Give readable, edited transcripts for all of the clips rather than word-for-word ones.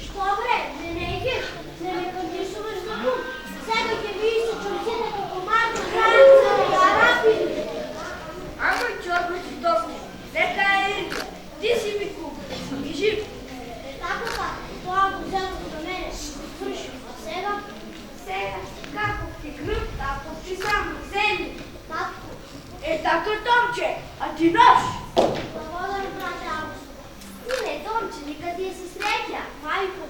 Што бре, не идеш, не ме кандишуваш за кум. Сега ќе ви се чорците како марка граница на арапите. Ама чорбачи добре, нека е Ирка, ти си ми кум, си жив. Така, тоа го взело за мене, сврши, а сега? Сега, како ти грб, тако ти само земли. Татко. Така Томче, а ти наш. Благодарам, брате Август. Сине, Томче, нека ти се среќа, мајко.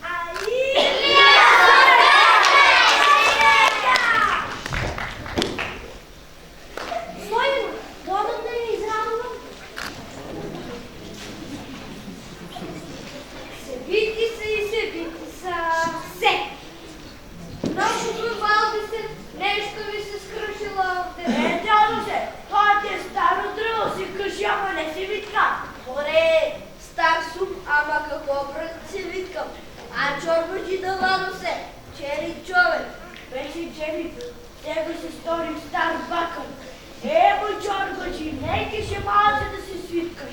А Илија! Стојано, додам да ни израдувам. Се бити са и се бити са се. Нашето малки се, нещо ми се скрушило овде. Дядо се, тоа ти е старо дрво, си кажи, ама не си виткам. Оре, стар сум, ама како брат си виткам. А чорбачи да ладо се, чери човек, беше джени, сега се сторим стар бакър. Ево чорбачи, неки ще малце да се свиткаш.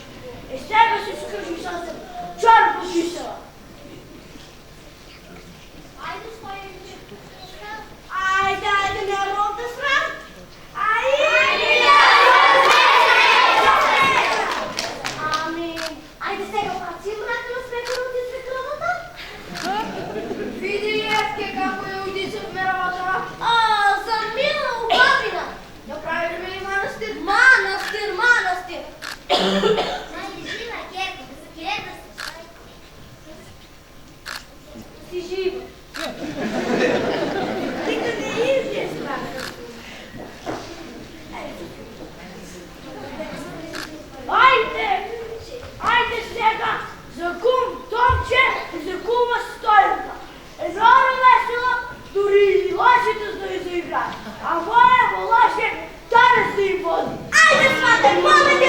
Сега се скажи съвсем, чорбачи са. Ајде, Стојанче. Ајде, не ровда срам. Ами, ајде сега паци вратно свекрот и свекровата. Види Евке како ја удисав меровата. За мила убавина. Да правиш ли манастир? Манастир. Најде жива, Герко, Герко се Си жив. Нека не излез така. Ајде сега, за кум Томче и за кума Стојанка. Едно весело, дури и лошите да ја заиграат. А моја во лоше, танес да им води. Ајде, свате, моме ти